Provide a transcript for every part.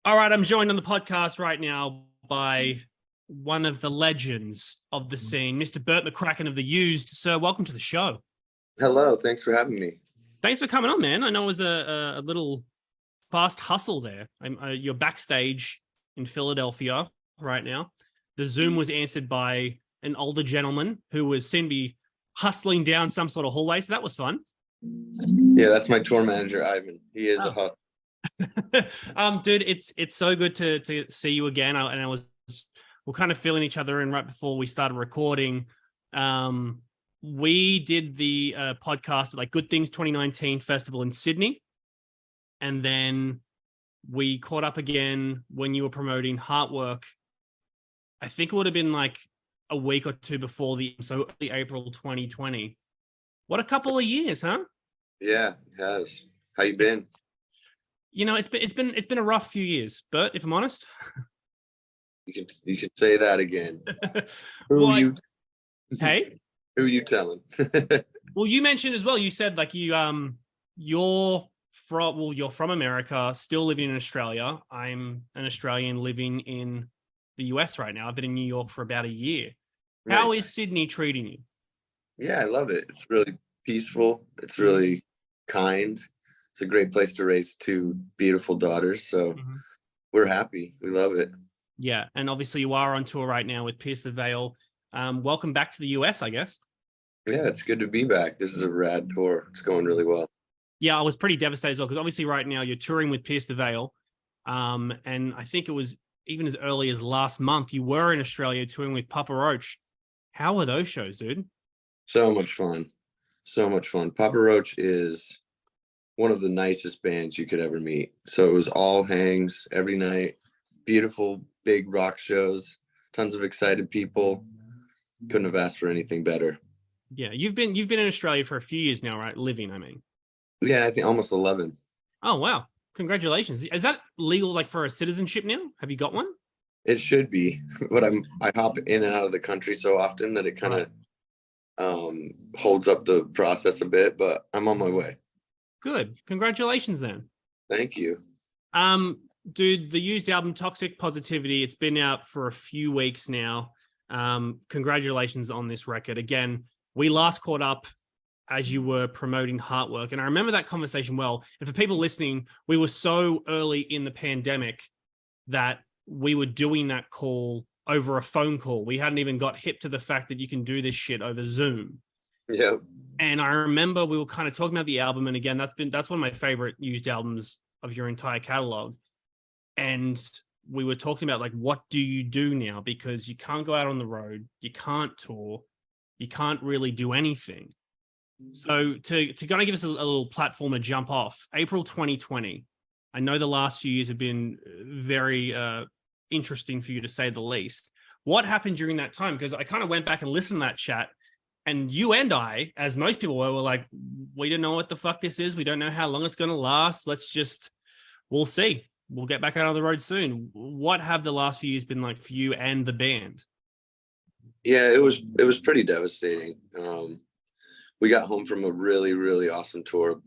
All right, I'm joined on the podcast right now by one of the legends of the scene, Mr. Bert McCracken of The Used. Sir, welcome to the show. Hello, thanks for having me. Thanks for coming on, man. I know it was a little fast hustle there. You're backstage in Philadelphia right now. The Zoom was answered by an older gentleman who was seen to be hustling down some sort of hallway, so that was fun. Yeah, that's my tour manager, Ivan. He is a hustler. Dude, it's so good to see you again. We're kind of feeling each other in right before we started recording. We did the podcast at like Good Things 2019 festival in Sydney, and then we caught up again when you were promoting Heartwork. I think it would have been like a week or two before so early April 2020. What a couple of years, huh? Yeah, it has. How you been? You know, it's been a rough few years, but if I'm honest, You can say that again. Well, you? Hey, Who you telling? well, you mentioned as well. You said like you're from America, still living in Australia. I'm an Australian living in the US right now. I've been in New York for about a year. Right. How is Sydney treating you? Yeah, I love it. It's really peaceful. It's really kind. It's a great place to raise two beautiful daughters. So we're happy. We love it. Yeah, and obviously you are on tour right now with Pierce the Veil. Welcome back to the US, I guess. Yeah, it's good to be back. This is a rad tour. It's going really well. Yeah, I was pretty devastated as well, because obviously right now you're touring with Pierce the Veil. And I think it was even as early as last month, you were in Australia touring with Papa Roach. How were those shows, dude? So much fun. So much fun. Papa Roach is one of the nicest bands you could ever meet. So it was all hangs every night. Beautiful, big rock shows. Tons of excited people. Couldn't have asked for anything better. Yeah, you've been in Australia for a few years now, right? Living, I mean. Yeah, I think almost 11. Oh, wow. Congratulations. Is that legal like for a citizenship now? Have you got one? It should be, but I hop in and out of the country so often that it kind of holds up the process a bit, but I'm on my way. Good. Congratulations then. Thank you. Dude, the Used album Toxic Positivity, it's been out for a few weeks now. Congratulations on this record. Again, we last caught up as you were promoting Heartwork, and I remember that conversation well. And for people listening, we were so early in the pandemic that we were doing that call over a phone call. We hadn't even got hip to the fact that you can do this shit over Zoom. Yeah. And I remember we were kind of talking about the album, and again, that's one of my favorite Used albums of your entire catalog. And we were talking about like, what do you do now? Because you can't go out on the road, you can't tour, you can't really do anything. So to kind of give us a little platform to jump off, April 2020, I know the last few years have been very interesting for you, to say the least. What happened during that time? Because I kind of went back and listened to that chat, and you and I, as most people were like, we don't know what the fuck this is. We don't know how long it's going to last. We'll see. We'll get back out on the road soon. What have the last few years been like for you and the band? Yeah, it was pretty devastating. We got home from a really, really awesome tour,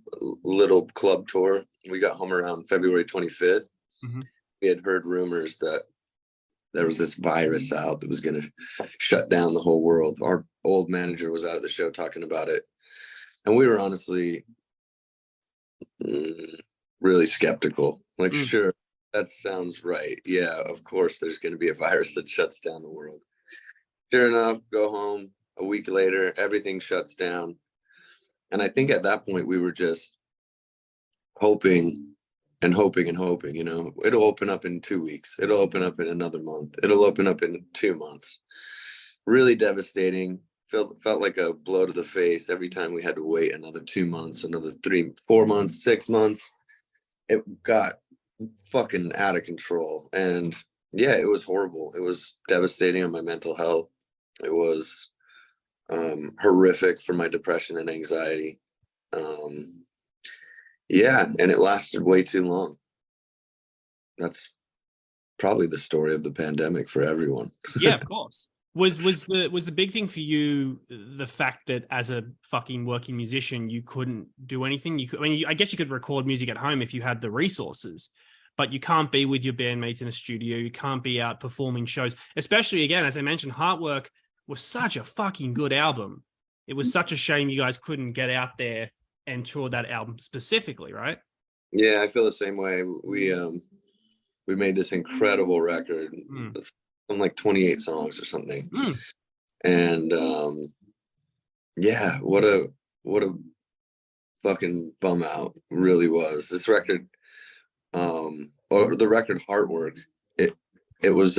little club tour. We got home around February 25th. We had heard rumors that there was this virus out that was going to shut down the whole world. Our old manager was out at the show talking about it. And we were honestly really skeptical. Like, sure, that sounds right. Yeah, of course, there's going to be a virus that shuts down the world. Sure enough, go home. A week later, everything shuts down. And I think at that point, we were just hoping and hoping and hoping, you know, it'll open up in 2 weeks. It'll open up in another month. It'll open up in 2 months. Really devastating. Felt like a blow to the face every time we had to wait another 2 months, another 3, 4 months, 6 months. It got fucking out of control. And yeah, it was horrible. It was devastating on my mental health. It was horrific for my depression and anxiety. Yeah, and it lasted way too long. That's probably the story of the pandemic for everyone. Yeah, of course. Was the big thing for you the fact that as a fucking working musician you couldn't do anything? I guess you could record music at home if you had the resources, but you can't be with your bandmates in a studio. You can't be out performing shows, especially, again, as I mentioned, Heartwork was such a fucking good album. It was such a shame you guys couldn't get out there and tour that album specifically, right? Yeah, I feel the same way. We made this incredible record. It's something like 28 songs or something. And yeah, what a fucking bum out really was. This record, or the record Heartwork, it was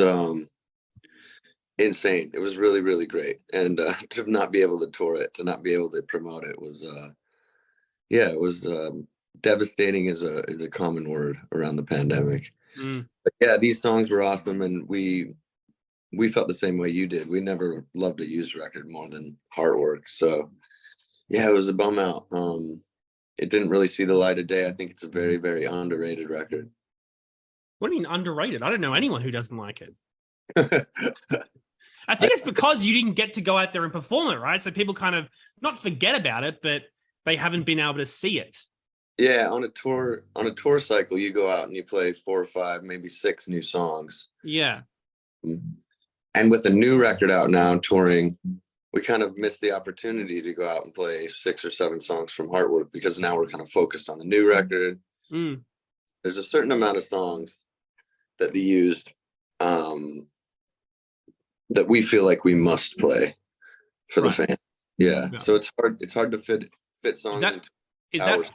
insane. It was really, really great. And to not be able to tour it, to not be able to promote it was yeah, it was devastating is a common word around the pandemic. But yeah, these songs were awesome, and we felt the same way you did. We never loved a used record more than Heartwork. So yeah, it was a bum out. It didn't really see the light of day. I think it's a very, very underrated record. What do you mean underrated? I don't know anyone who doesn't like it. I think it's because you didn't get to go out there and perform it, right? So people kind of not forget about it, but they haven't been able to see it. Yeah, on a tour cycle, you go out and you play 4 or 5, maybe 6 new songs. Yeah. And with the new record out now, touring, we kind of missed the opportunity to go out and play 6 or 7 songs from Heartwork, because now we're kind of focused on the new record. There's a certain amount of songs that they used that we feel like we must play for the fans. Yeah. So it's hard to fit songs into hours.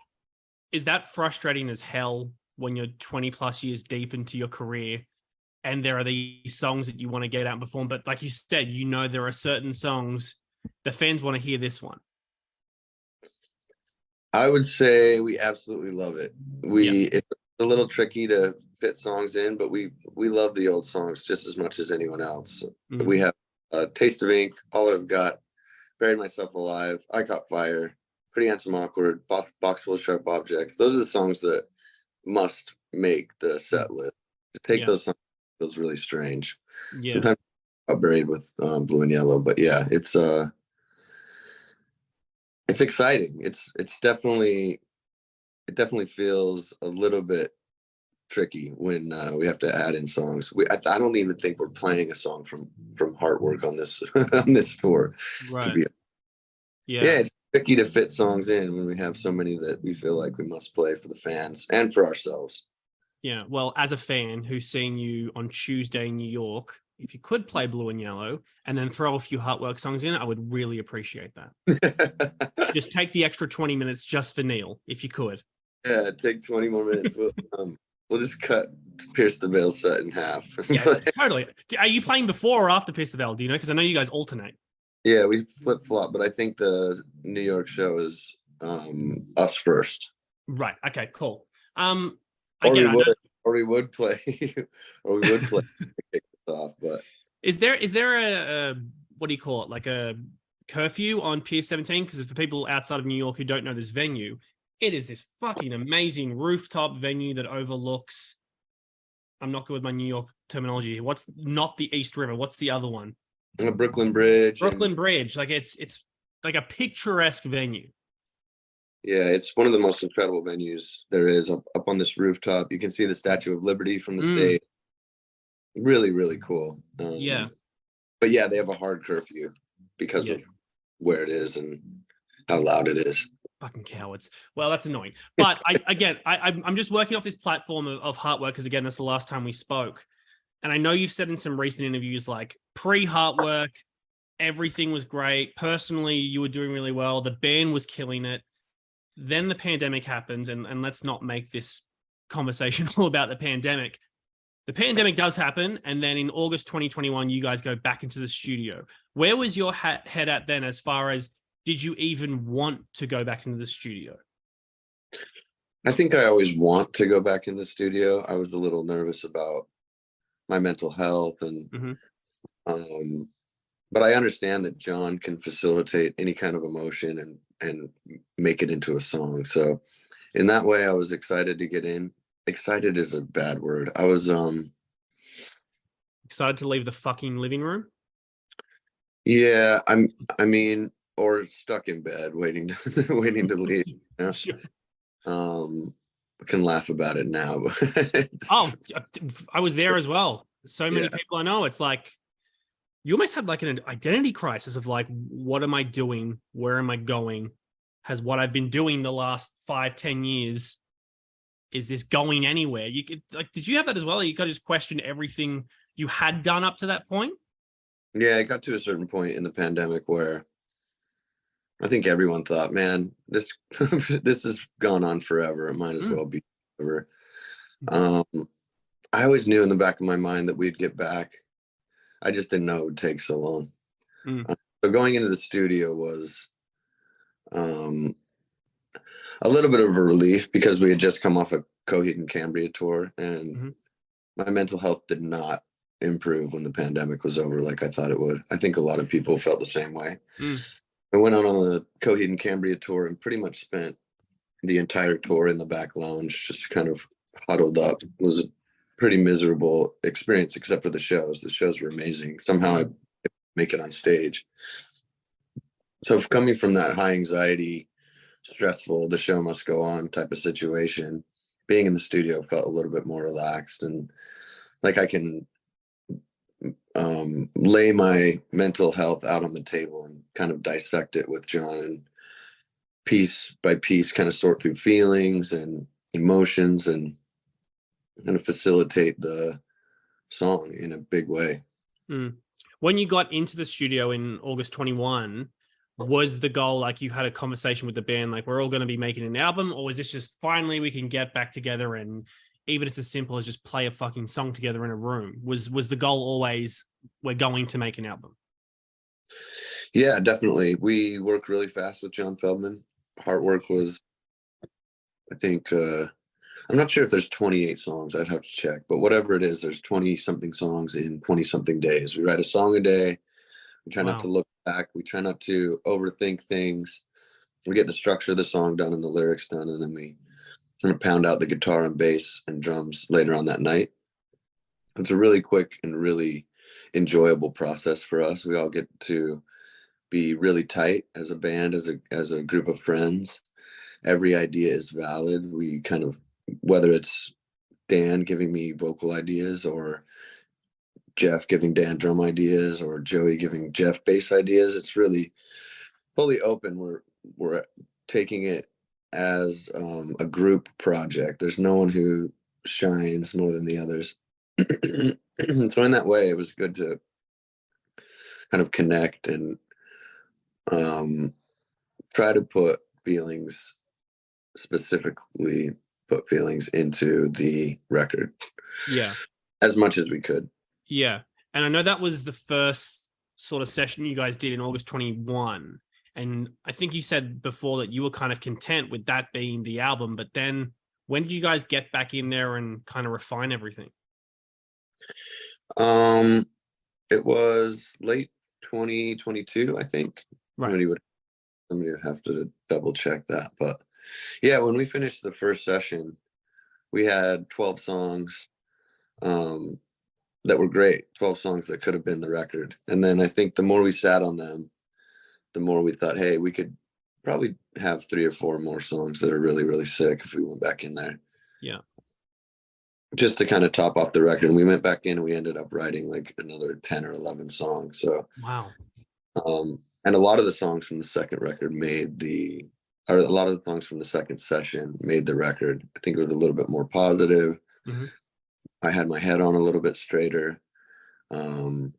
Is that frustrating as hell when you're 20 plus years deep into your career and there are these songs that you want to get out and perform, but like you said, you know, there are certain songs the fans want to hear this one? I would say we absolutely love it. It's a little tricky to fit songs in, but we love the old songs just as much as anyone else. We have Taste of Ink, All That I've Got, Buried Myself Alive, I Caught Fire, Pretty Handsome Awkward, Box Full of Sharp Objects. Those are the songs that must make the set list. To take those songs feels really strange. Sometimes I'm buried with Blue and Yellow, but yeah, it's exciting. It definitely feels a little bit tricky when we have to add in songs. I don't even think we're playing a song from Heartwork on this on this tour. Right. Yeah, it's tricky to fit songs in when we have so many that we feel like we must play for the fans and for ourselves. Yeah. Well, as a fan who's seeing you on Tuesday in New York, if you could play Blue and Yellow and then throw a few Heartwork songs in, I would really appreciate that. Just take the extra 20 minutes just for Neil, if you could. Yeah, take 20 more minutes. We'll just cut Pierce the Veil set in half. Yeah, totally. Are you playing before or after Pierce the Veil? Do you know? Because I know you guys alternate. Yeah, we flip-flop, but I think the New York show is us first. Right. Okay, cool. Or we would play kick this off, but is there a what do you call it? Like a curfew on Pier 17? Because for people outside of New York who don't know this venue, it is this fucking amazing rooftop venue that overlooks, I'm not good with my New York terminology. What's not the East River? What's the other one? Brooklyn Bridge. Bridge. Like it's like a picturesque venue. Yeah, it's one of the most incredible venues there is up on this rooftop. You can see the Statue of Liberty from the stage. Really, really cool. Yeah. But yeah, they have a hard curfew because of where it is and how loud it is. Fucking cowards. Well, that's annoying. But I'm just working off this platform of Heartwork because, again, that's the last time we spoke. And I know you've said in some recent interviews, like pre-Heartwork, everything was great. Personally, you were doing really well. The band was killing it. Then the pandemic happens, and let's not make this conversation all about the pandemic. The pandemic does happen, and then in August 2021, you guys go back into the studio. Where was your head at then as far as did you even want to go back into the studio? I think I always want to go back in the studio. I was a little nervous about my mental health and but I understand that John can facilitate any kind of emotion and make it into a song. So in that way, I was excited to get in. Excited is a bad word. I was excited to leave the fucking living room. Yeah, I mean, or stuck in bed waiting to leave. You know? Sure. can laugh about it now. Oh, I was there as well. So many Yeah. people I know, it's like you almost had like an identity crisis of like, what am I doing? Where am I going? Has what I've been doing the last 5-10 years, is this going anywhere? You could like, did you have that as well? You could just question everything you had done up to that point. Yeah, it got to a certain point in the pandemic where I think everyone thought, man, this this has gone on forever. It might as well be forever. Um, I always knew in the back of my mind that we'd get back. I just didn't know it would take so long. So going into the studio was a little bit of a relief because we had just come off a Coheed and Cambria tour, and my mental health did not improve when the pandemic was over like I thought it would. I think a lot of people felt the same way. I went out on the Coheed and Cambria tour and pretty much spent the entire tour in the back lounge, just kind of huddled up. It was a pretty miserable experience, except for the shows. The shows were amazing. Somehow I make it on stage. So coming from that high anxiety, stressful, the show must go on type of situation, being in the studio felt a little bit more relaxed, and like I can lay my mental health out on the table and kind of dissect it with John, and piece by piece kind of sort through feelings and emotions and kind of facilitate the song in a big way. When you got into the studio in August 21, was the goal like you had a conversation with the band, like we're all going to be making an album, or was this just finally we can get back together and even if it's as simple as just play a fucking song together in a room? Was the goal always we're going to make an album? Yeah, definitely. We worked really fast with John Feldman. Heartwork was, I think, I'm not sure if there's 28 songs. I'd have to check, but whatever it is, there's 20 something songs in 20 something days. We write a song a day. We try not to look back. We try not to overthink things. We get the structure of the song done and the lyrics done, and then we kind of pound out the guitar and bass and drums later on that night. It's a really quick and really enjoyable process for us. We all get to be really tight as a band, as a group of friends. Every idea is valid. We kind of, whether it's Dan giving me vocal ideas or Jeff giving Dan drum ideas or Joey giving Jeff bass ideas, it's really fully open. We're taking it as a group project. There's no one who shines more than the others. So in that way, it was good to kind of connect and try to specifically put feelings into the record. Yeah. As much as we could. Yeah. And I know that was the first sort of session you guys did in August 21. And I think you said before that you were kind of content with that being the album, but then when did you guys get back in there and kind of refine everything? It was late 2022, I think. Right. Somebody would have to double check that. But yeah, when we finished the first session, we had 12 songs that were great, 12 songs that could have been the record. And then I think the more we sat on them, the more we thought, hey, we could probably have 3 or 4 more songs that are really, really sick if we went back in there. Yeah. Just to kind of top off the record. And we went back in and we ended up writing like another 10 or 11 songs. So, wow. And a lot of the songs from the second record a lot of the songs from the second session made the record. I think it was a little bit more positive. I had my head on a little bit straighter. It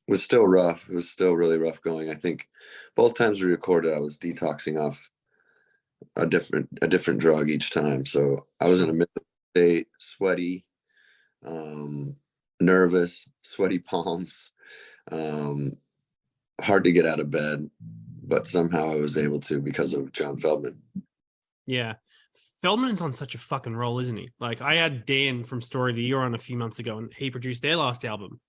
was still rough. It was still really rough going. I think both times we recorded, I was detoxing off a different drug each time. So I was in a mental state, sweaty, nervous, sweaty palms, hard to get out of bed, but somehow I was able to because of John Feldman. Yeah. Feldman's on such a fucking roll, isn't he? Like I had Dan from Story of the Year on a few months ago and he produced their last album.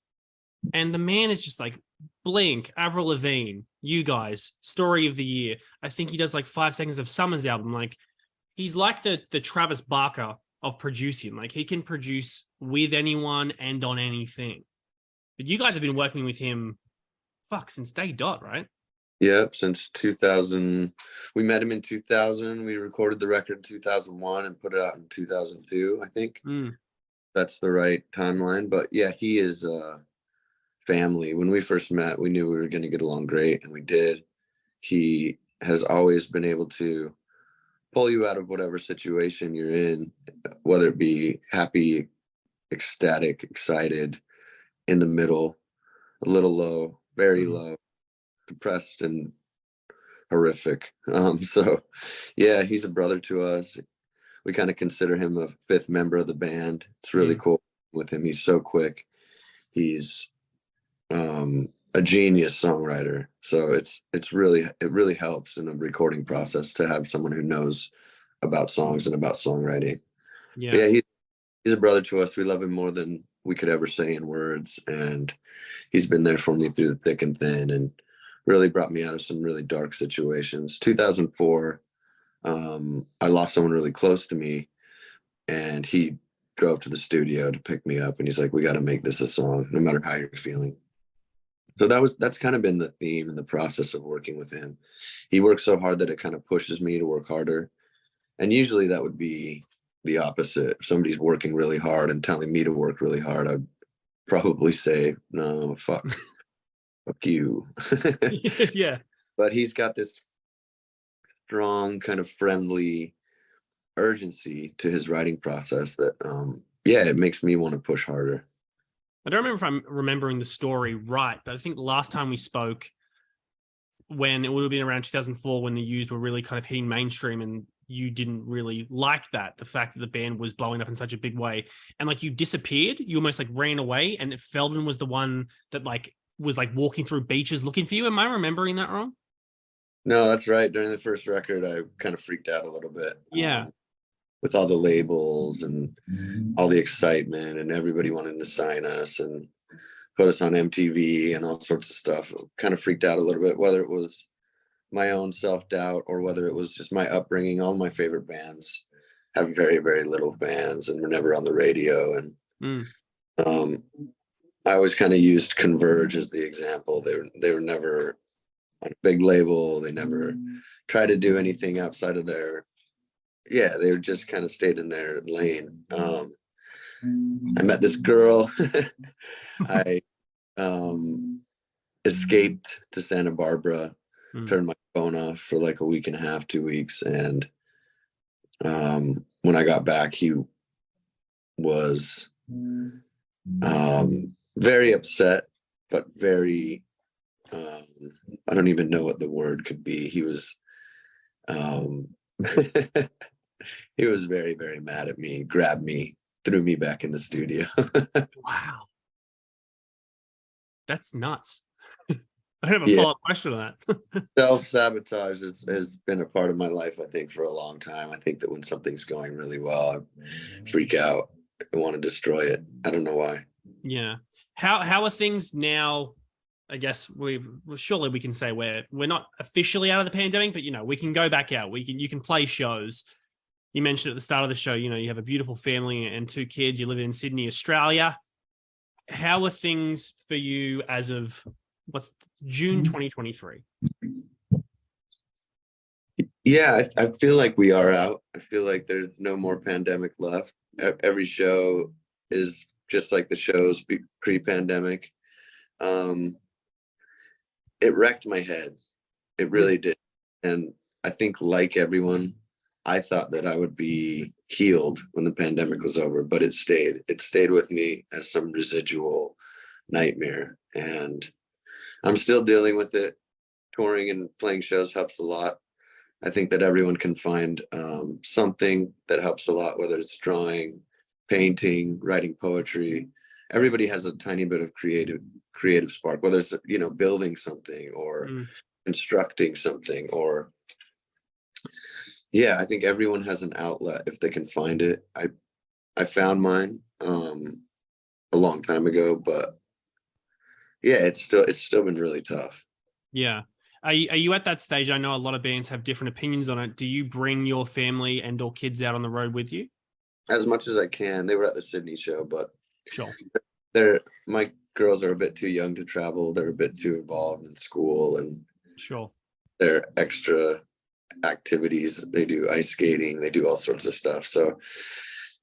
And the man is just like Blink, Avril Lavigne, you guys, Story of the Year. I think he does like 5 seconds of Summer's album. Like he's like the Travis Barker of producing. Like he can produce with anyone and on anything. But you guys have been working with him, since day dot, right? Yep, since 2000. We met him in 2000. We recorded the record in 2001 and put it out in 2002, I think. Mm, That's the right timeline. But yeah, he is family. When we first met, we knew we were going to get along great, and we did. He has always been able to pull you out of whatever situation you're in, whether it be happy, ecstatic, excited, in the middle, a little low, very mm, low, depressed, and horrific. So yeah, he's a brother to us. We kind of consider him a fifth member of the band. It's really mm. cool with him. He's so quick. He's a genius songwriter. So it really helps in the recording process to have someone who knows about songs and about songwriting. But Yeah. yeah, he's a brother to us. We love him more than we could ever say in words, and he's been there for me through the thick and thin, and really brought me out of some really dark situations. 2004, I lost someone really close to me, and he drove to the studio to pick me up, and he's like, "We got to make this a song, no matter how you're feeling." So that's kind of been the theme and the process of working with him. He works so hard that it kind of pushes me to work harder. And usually that would be the opposite. If somebody's working really hard and telling me to work really hard, I'd probably say, no, fuck you. Yeah. But he's got this strong, kind of friendly urgency to his writing process that, yeah, it makes me want to push harder. I don't remember if I'm remembering the story right, but I think the last time we spoke, when it would have been around 2004, when the Used were really kind of hitting mainstream, and you didn't really like that, the fact that the band was blowing up in such a big way, and like you disappeared, you almost like ran away, and Feldman was the one that like was like walking through beaches looking for you. Am I remembering that wrong? No, that's right. During the first record, I kind of freaked out a little bit. Yeah. With all the labels and all the excitement and everybody wanting to sign us and put us on MTV and all sorts of stuff. Kind of freaked out a little bit, whether it was my own self-doubt or whether it was just my upbringing. All my favorite bands have very, very little fans and were never on the radio. And Mm. um, I always kind of used Converge as the example. They were never on a big label. They never tried to do anything outside of their, yeah, they were just kind of stayed in their lane. I met this girl. I escaped to Santa Barbara, Mm. turned my phone off for like a week and a half, 2 weeks. And when I got back, he was very upset, but very, I don't even know what the word could be. He was, he was very, very mad at me, grabbed me, threw me back in the studio. Wow. That's nuts. I have a Yeah, follow-up question on that. self-sabotage has been a part of my life, I think, for a long time. I think that when something's going really well, I freak out. I want to destroy it. I don't know why. Yeah. How are things now? I guess surely we can say we're not officially out of the pandemic, but we can go back out. You can play shows. You mentioned at the start of the show, you have a beautiful family and 2 kids. You live in Sydney, Australia. How are things for you as of June 2023? Yeah, I feel like we are out. I feel like there's no more pandemic left. Every show is just like the shows pre-pandemic. It wrecked my head. It really did. And I think, like everyone, I thought that I would be healed when the pandemic was over, but it stayed. It stayed with me as some residual nightmare. And I'm still dealing with it. Touring and playing shows helps a lot. I think that everyone can find something that helps a lot, whether it's drawing, painting, writing poetry. Everybody has a tiny bit of creative spark, whether it's building something or constructing something, or yeah, I think everyone has an outlet if they can find it. I found mine a long time ago, but yeah, it's still been really tough. Yeah. Are you at that stage? I know a lot of bands have different opinions on it. Do you bring your family and or kids out on the road with you? As much as I can. They were at the Sydney show, but Sure. my girls are a bit too young to travel. They're a bit too involved in school, and Sure. their extra activities. They do ice skating, they do all sorts of stuff. So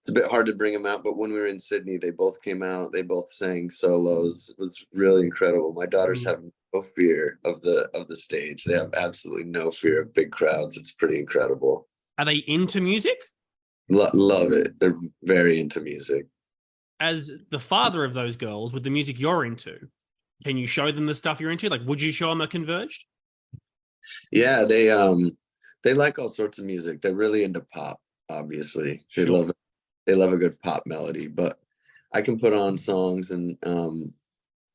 it's a bit hard to bring them out, but when we were in Sydney, they both came out, they both sang solos. It was really incredible. My daughters have no fear of the stage. They have absolutely no fear of big crowds. It's pretty incredible. Are they into music? Love it. They're very into music. As the father of those girls, with the music you're into, can you show them the stuff you're into? Like, would you show them a Converged? Yeah, they like all sorts of music. They're really into pop, obviously. Sure. They love a good pop melody, but I can put on songs and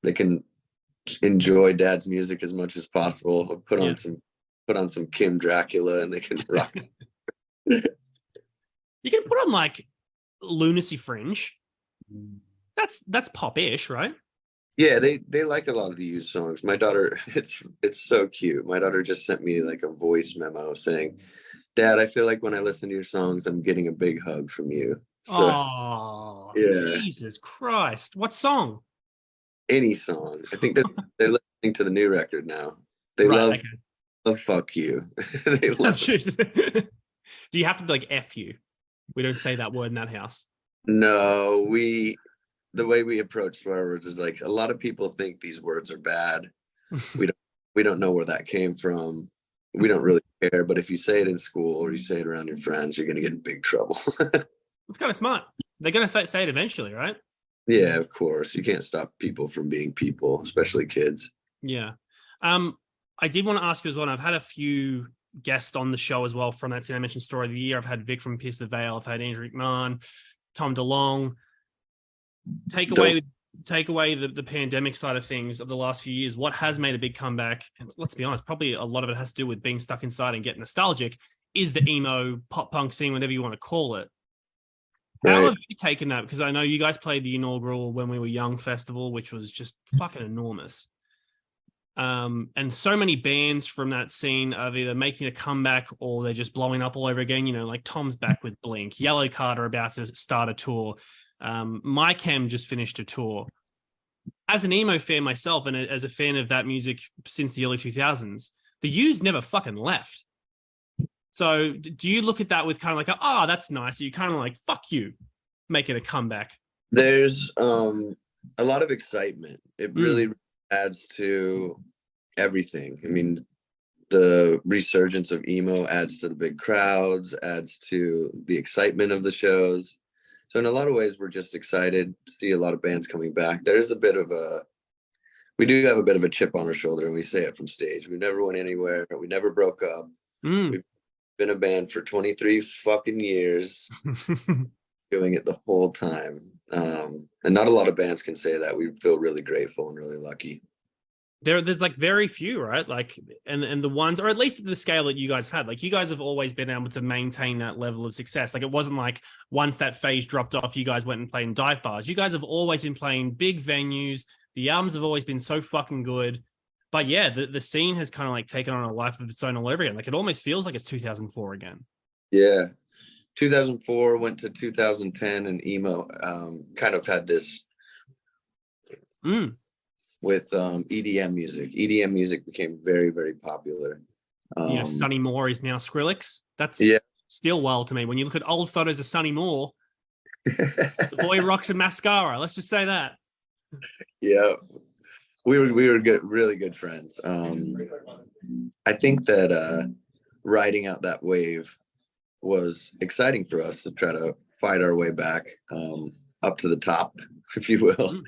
they can enjoy dad's music as much as possible. I'll put on some Kim Dracula and they can rock. You can put on like Lunacy Fringe. That's pop-ish, right? Yeah, they like a lot of the used songs. My daughter, it's so cute. My daughter just sent me like a voice memo saying, "Dad, I feel like when I listen to your songs, I'm getting a big hug from you." So, oh, yeah. Jesus Christ. What song? Any song. I think they're listening to the new record now. They Right, love Fuck You. They love it. Do you have to be like F you? We don't say that word in that house. No, the way we approach swear words is like a lot of people think these words are bad. We don't know where that came from. We don't really care, but if you say it in school or you say it around your friends, you're going to get in big trouble. It's kind of smart. They're going to say it eventually, right? Yeah, of course. You can't stop people from being people, especially kids. Yeah. I did want to ask you as well, and I've had a few guests on the show as well from that scene. I mentioned Story of the Year. I've had Vic from Pierce the Veil. I've had Andrew McMahon, Tom DeLong. Take away the pandemic side of things of the last few years. What has made a big comeback, and let's be honest, probably a lot of it has to do with being stuck inside and getting nostalgic, is the emo pop punk scene, whatever you want to call it. Right. How have you taken that? Because I know you guys played the inaugural When We Were Young festival, which was just fucking enormous. And so many bands from that scene are either making a comeback or they're just blowing up all over again. You know, like Tom's back with Blink, Yellow Card are about to start a tour. My Chem just finished a tour. As an emo fan myself, and as a fan of that music since the early 2000s, the Used never fucking left. So do you look at that with kind of like, that's nice? Are you kind of like, fuck you, making a comeback? There's a lot of excitement. It really adds to everything. I mean, the resurgence of emo adds to the big crowds, adds to the excitement of the shows. So in a lot of ways, we're just excited to see a lot of bands coming back. We do have a bit of a chip on our shoulder, and we say it from stage. We never went anywhere. We never broke up. We've been a band for 23 fucking years, doing it the whole time. And not a lot of bands can say that. We feel really grateful and really lucky. There's like very few, right? Like, and the ones, or at least at the scale that you guys have had, like you guys have always been able to maintain that level of success. Like it wasn't like once that phase dropped off, you guys went and played in dive bars. You guys have always been playing big venues. The albums have always been so fucking good. But yeah, the scene has kind of like taken on a life of its own all over again. Like it almost feels like it's 2004 again. Yeah. 2004 went to 2010, and emo kind of had this with EDM music. EDM music became very, very popular. Sonny Moore is now Skrillex. That's still wild to me. When you look at old photos of Sonny Moore, the boy rocks a mascara. Let's just say that. Yeah. We were good, really good friends. I think that riding out that wave was exciting for us to try to fight our way back up to the top, if you will.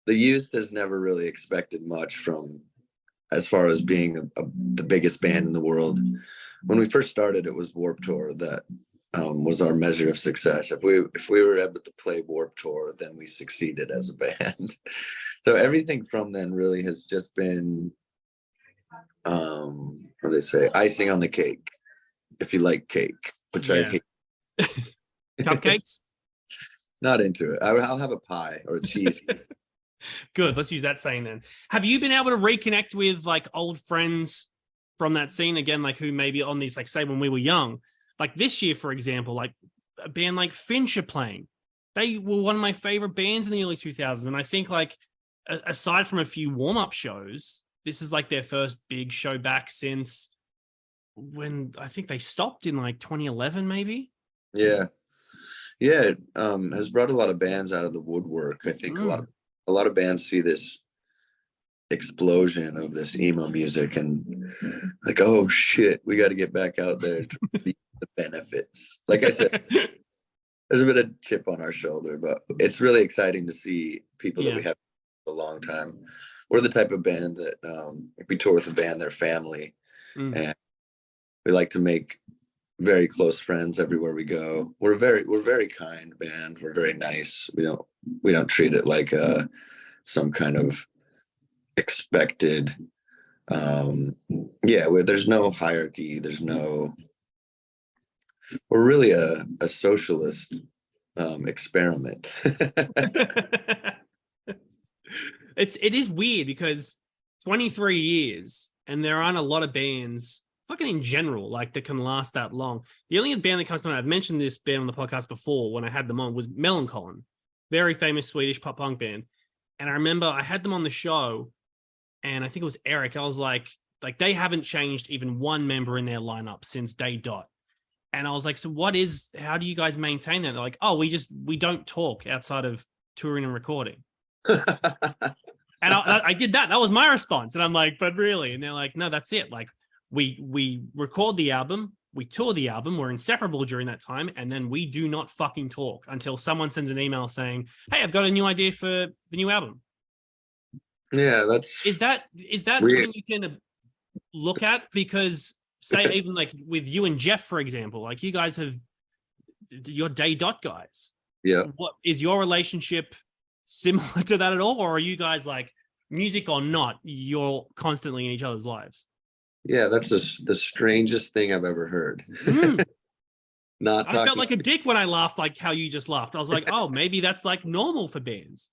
The Youth has never really expected much from, as far as being the biggest band in the world. When we first started, it was Warped Tour that was our measure of success. If we were able to play Warped Tour, then we succeeded as a band. So everything from then really has just been, what do they say, icing on the cake, if you like cake, which I hate. Cupcakes? Not into it. I'll have a pie or a cheese. Good. Let's use that saying then. Have you been able to reconnect with like old friends from that scene again, like who maybe on these, like say When We Were Young, like this year, for example, like a band like Finch are playing. They were one of my favorite bands in the early 2000s. And I think like aside from a few warm-up shows, this is like their first big show back since when I think they stopped in like 2011, maybe. Yeah. Yeah, it has brought a lot of bands out of the woodwork. I think a lot of bands see this explosion of this emo music and like, oh shit, we got to get back out there to see the benefits. Like I said, there's a bit of chip on our shoulder, but it's really exciting to see people that we have for a long time. We're the type of band that if we tour with a band, they're family, and we like to make very close friends everywhere we go. We're very kind band. We're very nice. We don't treat it like some kind of expected where there's no hierarchy, we're really a socialist experiment. It is weird because 23 years and there aren't a lot of bands fucking in general like that can last that long. The only band that comes to mind, I've mentioned this band on the podcast before when I had them on, was Meloncolin, very famous Swedish pop punk band. And I remember I had them on the show and I think it was Eric. I was like they haven't changed even one member in their lineup since day dot. And I was like, so how do you guys maintain that? They're like, oh, we don't talk outside of touring and recording. And I did that. That was my response. And I'm like, but really? And they're like, no, that's it. Like we record the album, we tour the album, we're inseparable during that time. And then we do not fucking talk until someone sends an email saying, hey, I've got a new idea for the new album. Yeah, is that something you can look at? Because say even like with you and Jeff, for example, like you guys your day dot guys. Yeah. What is your relationship similar to that at all? Or are you guys like, music or not, you're constantly in each other's lives? Yeah, that's the strangest thing I've ever heard. I felt like a dick when I laughed like how you just laughed. I was like, oh, maybe that's like normal for bands.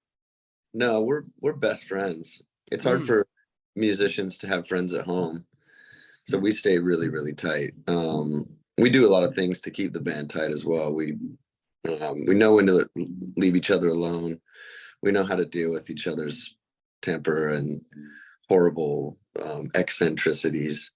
No, we're best friends. It's hard for musicians to have friends at home. So we stay really, really tight. We do a lot of things to keep the band tight as well. We know when to leave each other alone. We know how to deal with each other's temper and horrible eccentricities.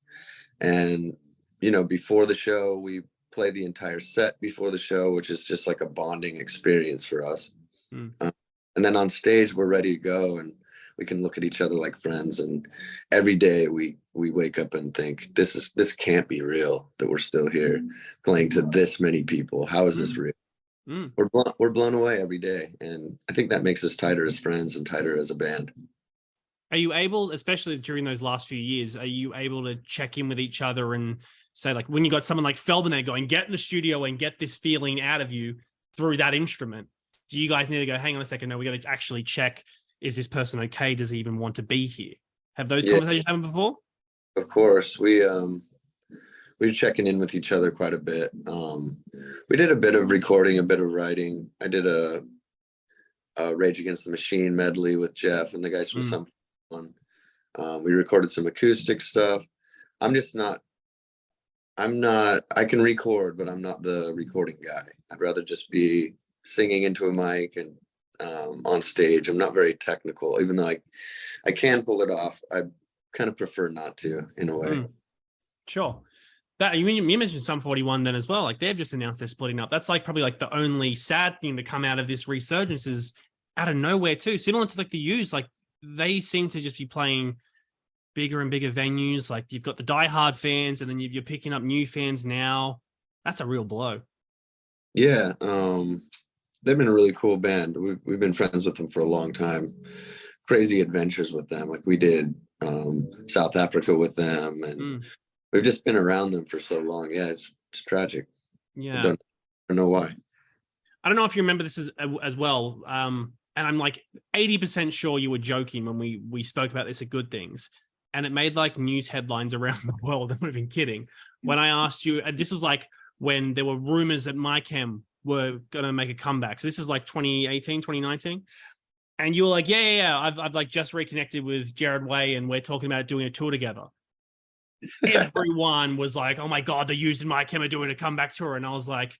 And, before the show, we play the entire set before the show, which is just like a bonding experience for us. And then on stage, we're ready to go and we can look at each other like friends. And every day we wake up and think, this can't be real that we're still here playing to this many people. How is this real? We're blown away every day. And I think that makes us tighter as friends and tighter as a band. Are you able, especially during those last few years, are you able to check in with each other and say, like, when you got someone like Feldman there going, get in the studio and get this feeling out of you through that instrument? Do you guys need to go, hang on a second, no, we got to actually check, is this person okay? Does he even want to be here? Have those conversations happened before? Of course. We're checking in with each other quite a bit. We did a bit of recording, a bit of writing. I did a Rage Against the Machine medley with Jeff and the guys from Some Fun. We recorded some acoustic stuff. I can record, but I'm not the recording guy. I'd rather just be singing into a mic and on stage. I'm not very technical, even though I can pull it off. I kind of prefer not to, in a way. Sure. That you mentioned Sum 41 then as well. Like they've just announced they're splitting up. That's like probably like the only sad thing to come out of this resurgence is out of nowhere too. Similar to like the Used, like they seem to just be playing bigger and bigger venues. Like you've got the diehard fans, and then you're picking up new fans now. That's a real blow. Yeah, they've been a really cool band. We've been friends with them for a long time. Crazy adventures with them, like we did South Africa with them, and we've just been around them for so long. Yeah, it's tragic. Yeah, I don't know why. I don't know if you remember this as well. And I'm like 80% sure you were joking when we spoke about this at Good Things, and it made like news headlines around the world. I'm not even kidding. When I asked you, and this was like when there were rumors that MyChem were going to make a comeback. So this is like 2018, 2019. And you were like, yeah. I've like just reconnected with Jared Way and we're talking about doing a tour together. Everyone was like, oh my God, the Used and MyChem are doing a comeback tour. And I was like,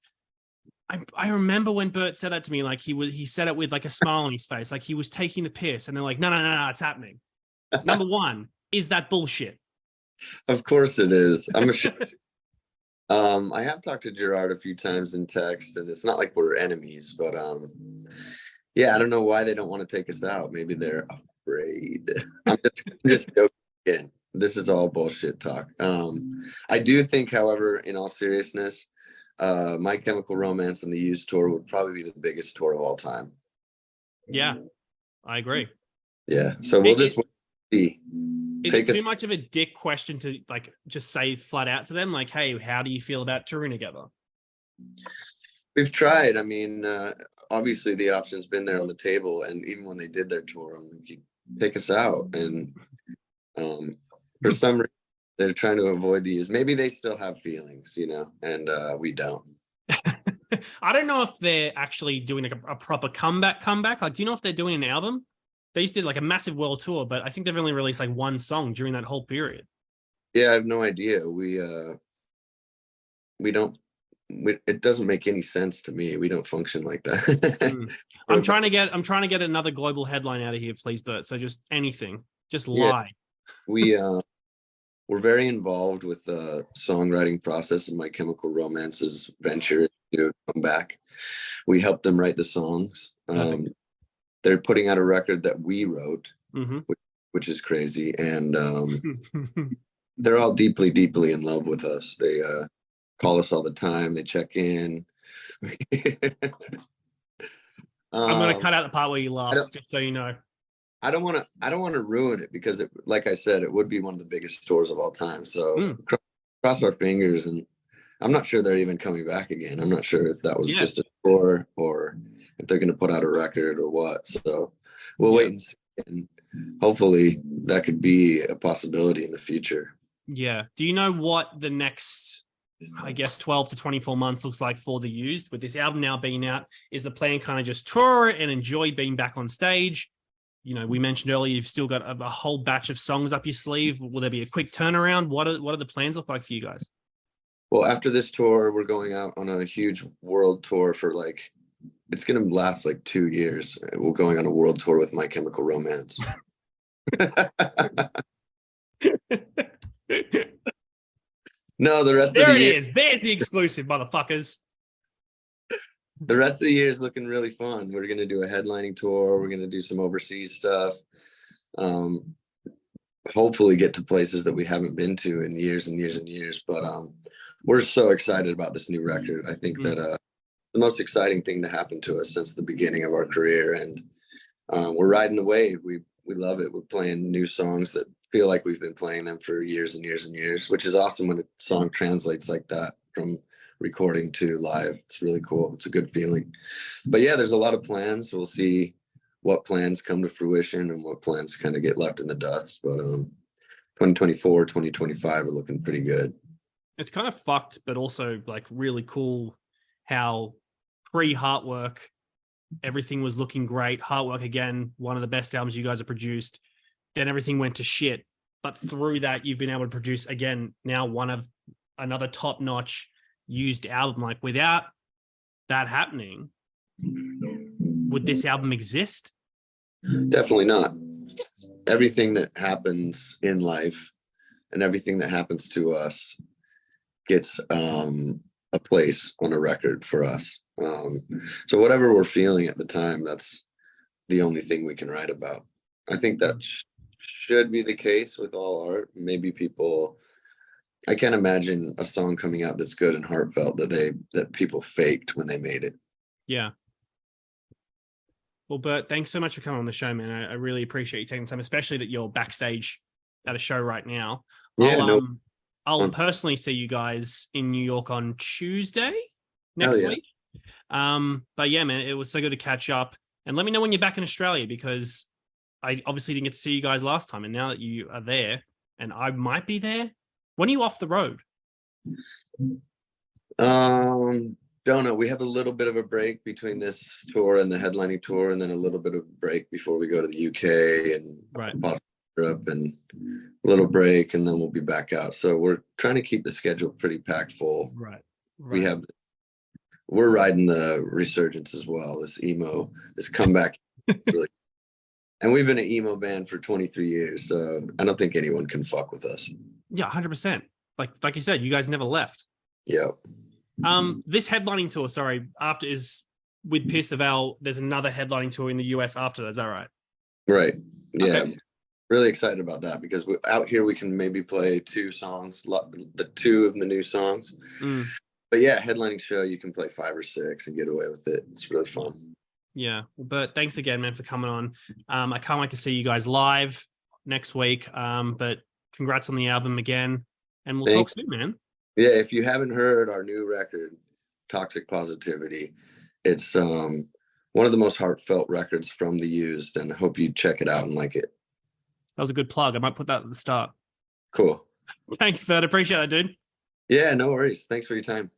I remember when Bert said that to me, like he said it with like a smile on his face, like he was taking the piss, and they're like, no, it's happening. Number one, is that bullshit? Of course it is. I have talked to Gerard a few times in text, and it's not like we're enemies, but yeah, I don't know why they don't want to take us out. Maybe they're afraid. I'm just joking again. This is all bullshit talk. I do think, however, in all seriousness, My Chemical Romance and the Used tour would probably be the biggest tour of all time. Yeah, I agree. Yeah, so we'll just see. Is it too much of a dick question to like just say flat out to them, like, hey, how do you feel about touring together? We've tried. I mean, obviously the option's been there on the table, and even when they did their tour, I'm like, you take us out. And for some reason, they're trying to avoid these. Maybe they still have feelings, you know, and we don't. I don't know if they're actually doing like a proper comeback. Like, do you know if they're doing an album? They just did like a massive world tour, but I think they've only released like one song during that whole period. Yeah, I have no idea. It doesn't make any sense to me. We don't function like that. I'm trying to get another global headline out of here, please, Bert. So just anything, just lie. Yeah, we're very involved with the songwriting process of My Chemical Romance's venture to come back. We helped them write the songs. They're putting out a record that we wrote, which is crazy. And they're all deeply, deeply in love with us. They call us all the time. They check in. I'm going to cut out the part where you laugh, just so you know. I don't want to ruin it because, like I said, it would be one of the biggest tours of all time. So cross our fingers, and I'm not sure they're even coming back again. I'm not sure if that was just a tour or if they're going to put out a record or what. So we'll wait and see. And hopefully that could be a possibility in the future. Yeah. Do you know what the next, I guess, 12 to 24 months looks like for the Used? With this album now being out, is the plan kind of just tour and enjoy being back on stage? You know, we mentioned earlier you've still got a whole batch of songs up your sleeve. Will there be a quick turnaround? What are the plans look like for you guys? Well, after this tour, we're going out on a huge world tour for it's going to last like 2 years. We're going on a world tour with My Chemical Romance. No, the rest of the year. There it is. There's the exclusive, motherfuckers. The rest of the year is looking really fun. We're going to do a headlining tour. We're going to do some overseas stuff. Hopefully get to places that we haven't been to in years and years and years. But we're so excited about this new record. I think that the most exciting thing to happen to us since the beginning of our career. And we're riding the wave. We love it. We're playing new songs that feel like we've been playing them for years and years and years, which is often when a song translates like that from recording to live. It's really cool. It's a good feeling. But yeah, there's a lot of plans. We'll see what plans come to fruition and what plans kind of get left in the dust. But 2024, 2025 are looking pretty good. It's kind of fucked, but also like really cool how pre-Heartwork, everything was looking great. Heartwork, again, one of the best albums you guys have produced. Then everything went to shit. But through that, you've been able to produce, again, now another top-notch Used album. Like, without that happening, would this album exist? Definitely not. Everything that happens in life and everything that happens to us gets a place on a record for us. So whatever we're feeling at the time, that's the only thing we can write about. I think that should be the case with all art. Maybe I can't imagine a song coming out that's good and heartfelt that people faked when they made it. Yeah. Well, Bert, thanks so much for coming on the show, man. I really appreciate you taking the time, especially that you're backstage at a show right now. Yeah, I'll personally see you guys in New York on Tuesday next week. But yeah, man, it was so good to catch up. And let me know when you're back in Australia, because I obviously didn't get to see you guys last time. And now that you are there, and I might be there, when are you off the road? Don't know. We have a little bit of a break between this tour and the headlining tour, and then a little bit of a break before we go to the UK and Europe, and a little break, and then we'll be back out. So we're trying to keep the schedule pretty packed full. Right. We're riding the resurgence as well. This emo, this comeback, really And we've been an emo band for 23 years, so I don't think anyone can fuck with us. Yeah, 100%. Like you said, you guys never left. Yep. This headlining tour, sorry, after is with Pierce the Veil. There's another headlining tour in the US after that. Is that right? Right. Yeah. Okay. Really excited about that because out here we can maybe play 2 songs, the 2 of the new songs. But yeah, headlining show, you can play 5 or 6 and get away with it. It's really fun. Yeah. But thanks again, man, for coming on. I can't wait to see you guys live next week. But congrats on the album again. And we'll talk soon, man. Yeah, if you haven't heard our new record, Toxic Positivity, it's one of the most heartfelt records from The Used, and I hope you check it out and like it. That was a good plug. I might put that at the start. Cool. Thanks, Bert. Appreciate it, dude. Yeah, no worries. Thanks for your time.